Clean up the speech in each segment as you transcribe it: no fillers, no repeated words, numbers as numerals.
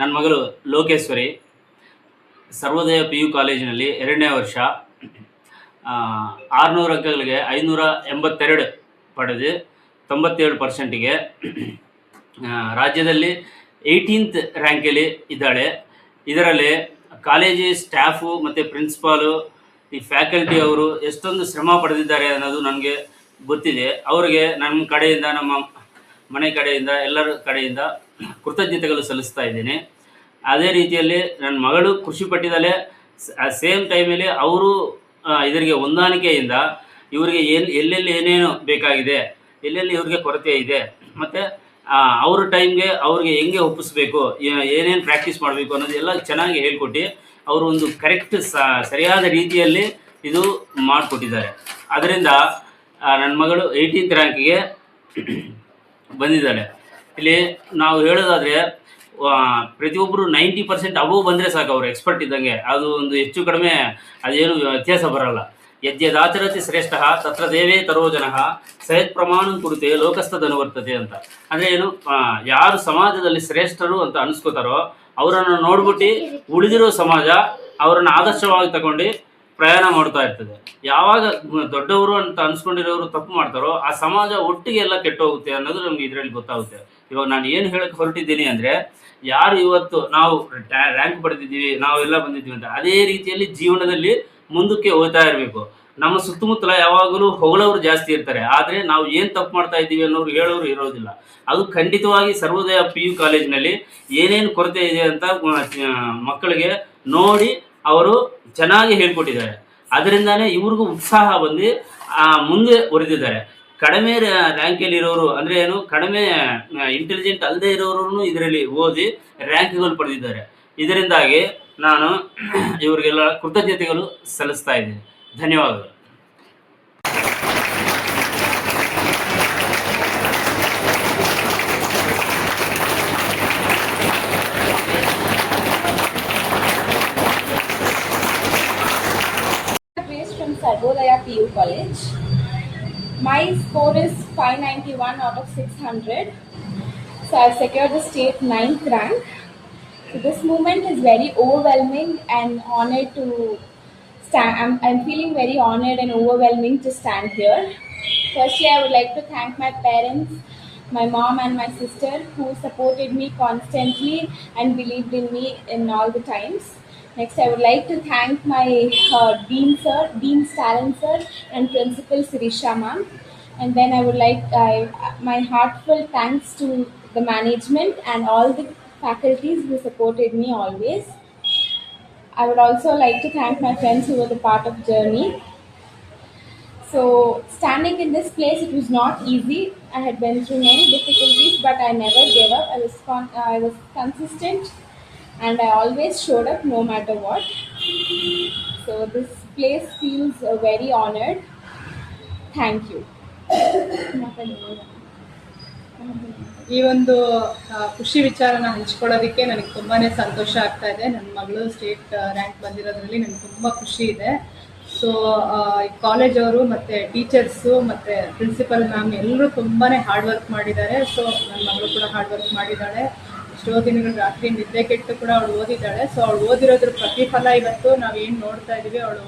ನನ್ನ ಮಗಳು ಲೋಕೇಶ್ವರಿ ಸರ್ವೋದಯ PU ಕಾಲೇಜಿನಲ್ಲಿ 2ನೇ ವರ್ಷ 600 ಅಂಕಗಳಿಗೆ 582 ಪಡೆದು 97%ಗೆ ರಾಜ್ಯದಲ್ಲಿ 18th ರ್ಯಾಂಕಲ್ಲಿ ಇದ್ದಾಳೆ. ಇದರಲ್ಲಿ ಕಾಲೇಜಿ ಸ್ಟಾಫು ಮತ್ತು ಪ್ರಿನ್ಸಿಪಾಲು, ಈ ಫ್ಯಾಕಲ್ಟಿ ಅವರು ಎಷ್ಟೊಂದು ಶ್ರಮ ಪಡೆದಿದ್ದಾರೆ ಅನ್ನೋದು ನನಗೆ ಗೊತ್ತಿದೆ. ಅವರಿಗೆ ನಮ್ಮ ಕಡೆಯಿಂದ, ನಮ್ಮ ಮನೆ ಕಡೆಯಿಂದ, ಎಲ್ಲರ ಕಡೆಯಿಂದ ಕೃತಜ್ಞತೆಗಳು ಸಲ್ಲಿಸ್ತಾ ಇದ್ದೀನಿ. ಅದೇ ರೀತಿಯಲ್ಲಿ ನನ್ನ ಮಗಳು ಖುಷಿ ಪಟ್ಟಿದ್ದಲ್ಲೇ ಸೇಮ್ ಟೈಮಲ್ಲಿ ಅವರು ಇದರಿಗೆ ಹೊಂದಾಣಿಕೆಯಿಂದ ಇವರಿಗೆ ಎಲ್ಲೆಲ್ಲಿ ಏನೇನು ಬೇಕಾಗಿದೆ, ಎಲ್ಲೆಲ್ಲಿ ಇವ್ರಿಗೆ ಕೊರತೆ ಇದೆ, ಮತ್ತು ಅವ್ರ ಟೈಮ್ಗೆ ಅವ್ರಿಗೆ ಹೆಂಗೆ ಒಪ್ಪಿಸ್ಬೇಕು, ಏನೇನು ಪ್ರಾಕ್ಟೀಸ್ ಮಾಡಬೇಕು ಅನ್ನೋದು ಎಲ್ಲ ಚೆನ್ನಾಗಿ ಹೇಳ್ಕೊಟ್ಟು ಅವರು ಒಂದು ಕರೆಕ್ಟ್ ಸರಿಯಾದ ರೀತಿಯಲ್ಲಿ ಇದು ಮಾಡಿಕೊಟ್ಟಿದ್ದಾರೆ. ಅದರಿಂದ ನನ್ನ ಮಗಳು 18th ರ್ಯಾಂಕಿಗೆ ಬಂದಿದ್ದಾಳೆ. ಇಲ್ಲಿ ನಾವು ಹೇಳೋದಾದರೆ ಪ್ರತಿಯೊಬ್ಬರು 90% ಅಬೋವ್ ಬಂದರೆ ಸಾಕು, ಅವರು ಎಕ್ಸ್ಪರ್ಟ್ ಇದ್ದಂಗೆ. ಅದು ಒಂದು ಹೆಚ್ಚು ಕಡಿಮೆ ಅದೇನು ವ್ಯತ್ಯಾಸ ಬರಲ್ಲ. ಯದ್ಯದಾಚರತಿ ಶ್ರೇಷ್ಠ ತತ್ರ ದೇವೇ ತರೋ ಜನಃ ಸಯತ್ ಪ್ರಮಾಣ ಕುರಿತೆ ಲೋಕಸ್ಥದನುವರ್ತತೆ ಅಂತ. ಅಂದರೆ ಏನು, ಯಾರು ಸಮಾಜದಲ್ಲಿ ಶ್ರೇಷ್ಠರು ಅಂತ ಅನಿಸ್ಕೋತಾರೋ ಅವರನ್ನು ನೋಡ್ಬಿಟ್ಟು ಉಳಿದಿರೋ ಸಮಾಜ ಅವರನ್ನು ಆದರ್ಶವಾಗಿ ತಗೊಂಡು ಪ್ರಯಾಣ ಮಾಡ್ತಾ ಇರ್ತದೆ. ಯಾವಾಗ ದೊಡ್ಡವರು ಅಂತ ಅನ್ಸ್ಕೊಂಡಿರೋರು ತಪ್ಪು ಮಾಡ್ತಾರೋ ಆ ಸಮಾಜ ಒಟ್ಟಿಗೆ ಎಲ್ಲ ಕೆಟ್ಟೋಗುತ್ತೆ ಅನ್ನೋದು ನಮ್ಗೆ ಇದರಲ್ಲಿ ಗೊತ್ತಾಗುತ್ತೆ. ಇವಾಗ ನಾನು ಏನು ಹೇಳಕ್ಕೆ ಹೊರಟಿದ್ದೀನಿ ಅಂದರೆ, ಯಾರು ಇವತ್ತು ನಾವು ರ್ಯಾಂಕ್ ಪಡೆದಿದ್ದೀವಿ, ನಾವೆಲ್ಲ ಬಂದಿದ್ದೀವಿ ಅಂತ ಅದೇ ರೀತಿಯಲ್ಲಿ ಜೀವನದಲ್ಲಿ ಮುಂದಕ್ಕೆ ಹೋಗ್ತಾ ಇರಬೇಕು. ನಮ್ಮ ಸುತ್ತಮುತ್ತಲ ಯಾವಾಗಲೂ ಹೊಗಳವರು ಜಾಸ್ತಿ ಇರ್ತಾರೆ, ಆದರೆ ನಾವು ಏನು ತಪ್ಪು ಮಾಡ್ತಾ ಇದ್ದೀವಿ ಅನ್ನೋರು ಹೇಳೋರು ಇರೋದಿಲ್ಲ. ಅದು ಖಂಡಿತವಾಗಿ ಸರ್ವೋದಯ PU ಕಾಲೇಜಿನಲ್ಲಿ ಏನೇನು ಕೊರತೆ ಇದೆ ಅಂತ ಮಕ್ಕಳಿಗೆ ನೋಡಿ ಅವರು ಚೆನ್ನಾಗಿ ಹೇಳ್ಕೊಟ್ಟಿದ್ದಾರೆ. ಅದರಿಂದಾನೇ ಇವ್ರಿಗೂ ಉತ್ಸಾಹ ಬಂದು ಮುಂದೆ ಹೊರೆದಿದ್ದಾರೆ. ಕಡಿಮೆ ರ್ಯಾಂಕಲ್ಲಿ ಇರೋರು, ಅಂದರೆ ಏನು, ಕಡಿಮೆ ಇಂಟೆಲಿಜೆಂಟ್ ಅಲ್ಲದೆ ಇರೋರು ಇದರಲ್ಲಿ ಓದಿ ರ್ಯಾಂಕ್ಗಳು ಪಡೆದಿದ್ದಾರೆ. ಇದರಿಂದಾಗಿ ನಾನು ಇವರಿಗೆಲ್ಲ ಕೃತಜ್ಞತೆಗಳು ಸಲ್ಲಿಸ್ತಾ ಇದ್ದೀನಿ. ಧನ್ಯವಾದಗಳು. From Sarvodaya PU College. My score is 591 out of 600. So I've secured the state 9th rank. So this moment is very overwhelming and honored to stand. I'm feeling very honored and overwhelming to stand here. Firstly, I would like to thank my parents, my mom and my sister, who supported me constantly and believed in me in all the times. Next, I would like to thank my Dean Stalin sir and Principal Sirisha ma'am. And then I would like my heartfelt thanks to the management and all the faculties who supported me always. I would also like to thank my friends who were the part of journey. So standing in this place, it was not easy. I had been through many difficulties, but I never gave up. I was consistent. And I always showed up no matter what. So this place feels very honored. Thank you. ಈ ಒಂದು ಖುಷಿ ವಿಚಾರನ ಹಂಚ್ಕೊಳ್ಳೋದಕ್ಕೆ ನನಗೆ ತುಂಬಾ ಸಂತೋಷ ಆಗ್ತಾ ಇದೆ. ನನ್ನ ಮಗಳು ಸ್ಟೇಟ್ ರ್ಯಾಂಕ್ ಬಂದಿರೋದ್ರಲ್ಲಿ ನನಗೆ ತುಂಬ ಖುಷಿ ಇದೆ. ಸೊ ಕಾಲೇಜವರು ಮತ್ತು ಟೀಚರ್ಸು ಮತ್ತು ಪ್ರಿನ್ಸಿಪಲ್ ಮ್ಯಾಮ್ ಎಲ್ಲರೂ ತುಂಬಾ ಹಾರ್ಡ್ ವರ್ಕ್ ಮಾಡಿದ್ದಾರೆ. ಸೊ ನನ್ನ ಮಗಳು ಕೂಡ ಹಾರ್ಡ್ ವರ್ಕ್ ಮಾಡಿದ್ದಾಳೆ. ಎಷ್ಟೋ ದಿನಗಳು ರಾತ್ರಿ ನಿದ್ದೆ ಕೆಟ್ಟು ಕೂಡ ಅವಳು ಓದಿದ್ದಾಳೆ. ಸೊ ಅವಳು ಓದಿರೋದ್ರ ಪ್ರತಿಫಲ ಇವತ್ತು ನಾವೇನು ನೋಡ್ತಾ ಇದ್ದೀವಿ, ಅವಳು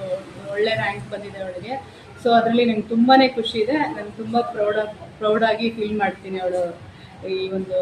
ಒಳ್ಳೆ ರ್ಯಾಂಕ್ ಬಂದಿದೆ ಅವಳಿಗೆ. ಸೊ ಅದರಲ್ಲಿ ನಂಗೆ ತುಂಬಾ ಖುಷಿ ಇದೆ. ನಾನು ತುಂಬ ಪ್ರೌಡಾಗಿ ಫೀಲ್ ಮಾಡ್ತೀನಿ ಅವಳು ಈ ಒಂದು